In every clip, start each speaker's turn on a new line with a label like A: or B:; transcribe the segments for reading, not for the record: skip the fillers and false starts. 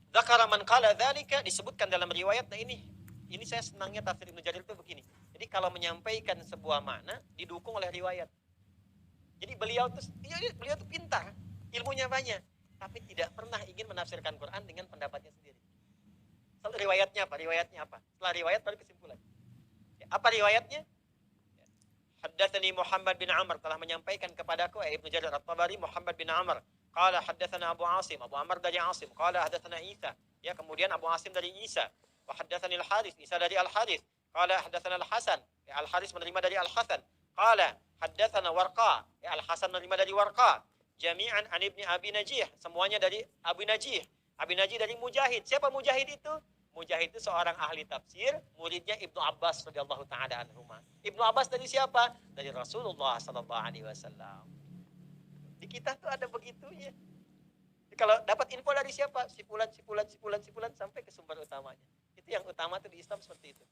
A: Dzakara man qala dzalika, disebutkan dalam riwayat. Nah ini saya senangnya tafsir Ibnu Jarir itu begini. Jadi kalau menyampaikan sebuah makna didukung oleh riwayat. Jadi beliau tuh pintar, ilmunya banyak, tapi tidak pernah ingin menafsirkan Quran dengan pendapatnya sendiri. Riwayatnya apa? Riwayatnya apa? Setelah riwayat baru kesimpulan. Ya, apa riwayatnya? Haddatsani Muhammad bin Amr, telah menyampaikan kepadaku Ibnu Jarir At-Tabari Muhammad bin Amr. Qala haddatsana Abu Asim, Abu Amr dari Asim. Qala haddatsana Isa. Ya, kemudian Abu Asim dari Isa. Wa haddatsani Al-Harits, Isa dari Al-Harits. Qala haddatsana Al-Hasan. Ya, Al-Harits menerima dari Al-Hasan. Qala haddatsana Warqa. Ya, Al-Hasan menerima dari Warqa. Jami'an an Ibni Abi Najih, semuanya dari Abi Najih. Abi Najih dari Mujahid. Siapa Mujahid itu? Mujahid itu seorang ahli tafsir, muridnya Ibnu Abbas radhiyallahu taala anhuma. Ibnu Abbas dari siapa? Dari Rasulullah sallallahu alaihi wasallam. Di kita tuh ada begitunya. Kalau dapat info dari siapa? Sipulan sampai ke sumber utamanya. Itu yang utama tuh di Islam seperti itu.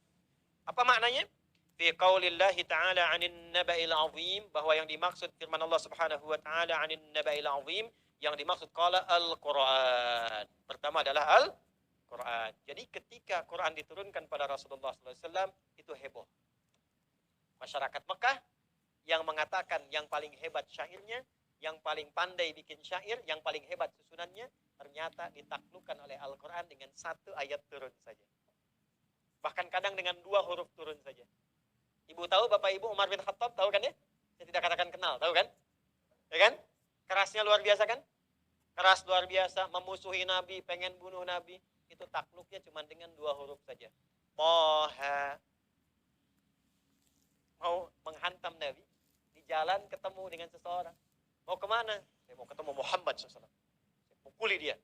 A: Apa maknanya? Fi qaulillahi ta'ala 'anil naba'il 'azim, bahwa yang dimaksud firman Allah Subhanahu wa taala 'anil naba'il 'azim, yang dimaksud qala Al-Qur'an. Pertama adalah Quran. Jadi ketika Quran diturunkan pada Rasulullah SAW, itu heboh. Masyarakat Mekah yang mengatakan yang paling hebat syairnya, yang paling pandai bikin syair, yang paling hebat susunannya, ternyata ditaklukkan oleh Al-Quran dengan satu ayat turun saja. Bahkan kadang dengan 2 huruf turun saja. Ibu tahu, Bapak Ibu Umar bin Khattab, tahu kan ya? Saya tidak katakan kenal, tahu kan? Ya kan? Kerasnya luar biasa kan? Keras luar biasa, memusuhi Nabi, pengen bunuh Nabi. Itu takluknya cuma dengan 2 huruf saja. Toha. Mau menghantam Nabi, di jalan ketemu dengan seseorang. Mau kemana? Saya mau ketemu Muhammad SAW. Saya pukuli dia.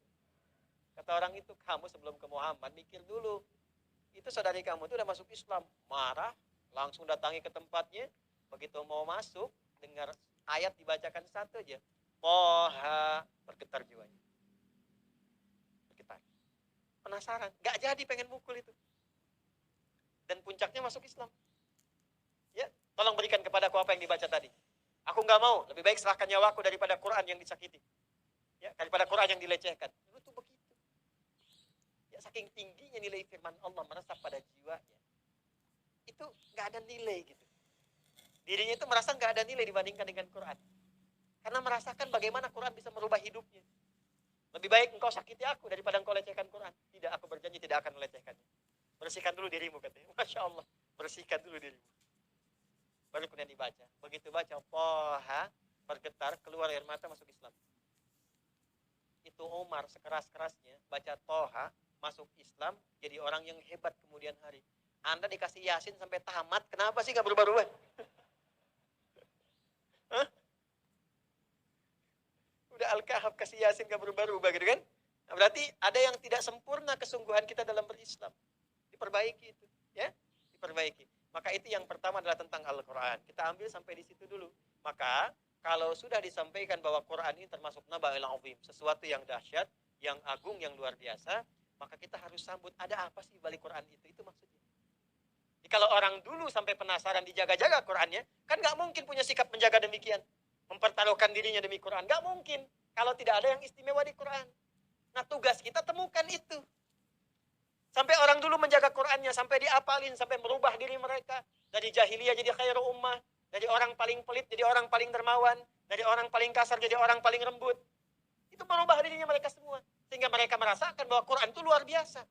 A: Kata orang itu, kamu sebelum ke Muhammad, mikir dulu. Itu saudari kamu itu udah masuk Islam. Marah, langsung datangi ke tempatnya. Begitu mau masuk, dengar ayat dibacakan satu aja. Toha, bergetar jiwanya. Bergetar. Penasaran, gak jadi pengen mukul itu. Dan puncaknya masuk Islam. Ya, tolong berikan kepadaku apa yang dibaca tadi. Aku gak mau, lebih baik serahkan nyawaku daripada Quran yang disakiti. Ya, daripada Quran yang dilecehkan. Itu begitu. Ya, saking tingginya nilai firman Allah meresap pada jiwanya. Itu gak ada nilai gitu. Dirinya itu merasa gak ada nilai dibandingkan dengan Quran. Karena merasakan bagaimana Quran bisa merubah hidupnya. Lebih baik engkau sakiti aku daripada engkau lecehkan Quran. Tidak, aku berjanji tidak akan melecehkannya. Bersihkan dulu dirimu, katanya. Masya Allah, bersihkan dulu dirimu. Baru kemudian dibaca. Begitu baca, Toha, bergetar, keluar air mata, masuk Islam. Itu Umar sekeras-kerasnya baca Toha, masuk Islam, jadi orang yang hebat kemudian hari. Anda dikasih Yasin sampai tamat, kenapa sih gak berubah-ubah? Hah? Udah Al-Kahf kasih Yasin gak berubah-ubah gitu kan? Nah, berarti ada yang tidak sempurna kesungguhan kita dalam berislam. Diperbaiki itu, ya? Diperbaiki. Maka itu yang pertama adalah tentang Al-Quran. Kita ambil sampai di situ dulu. Maka kalau sudah disampaikan bahwa Quran ini termasuk naba'il azim, sesuatu yang dahsyat, yang agung, yang luar biasa, maka kita harus sambut ada apa sih balik Quran itu? Itu maksudnya. Jadi kalau orang dulu sampai penasaran dijaga-jaga Qurannya, kan nggak mungkin punya sikap menjaga demikian. Mempertaruhkan dirinya demi Quran. Nggak mungkin. Kalau tidak ada yang istimewa di Quran. Nah tugas kita temukan itu. Sampai orang dulu menjaga Qurannya, sampai diapalin, sampai merubah diri mereka. Dari jahiliyah jadi khairu ummah. Dari orang paling pelit jadi orang paling dermawan. Dari orang paling kasar jadi orang paling lembut. Itu merubah dirinya mereka semua. Sehingga mereka merasakan bahwa Quran itu luar biasa.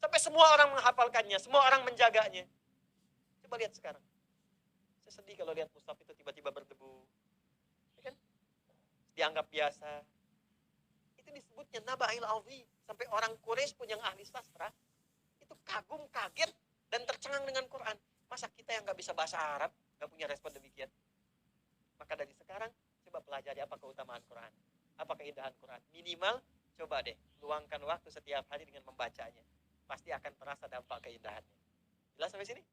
A: Sampai semua orang menghafalkannya, semua orang menjaganya. Coba lihat sekarang. Saya sedih kalau lihat mushaf itu tiba-tiba berdebu. Ya kan? Dianggap biasa. Itu disebutnya naba'il azim. Sampai orang Quraisy pun yang ahli sastra itu kagum, kaget, dan tercengang dengan Quran. Masa kita yang gak bisa bahasa Arab gak punya respon demikian? Maka dari sekarang coba pelajari apa keutamaan Quran, apa keindahan Quran. Minimal coba deh luangkan waktu setiap hari dengan membacanya. Pasti akan terasa dampak keindahannya. Jelas sampai sini?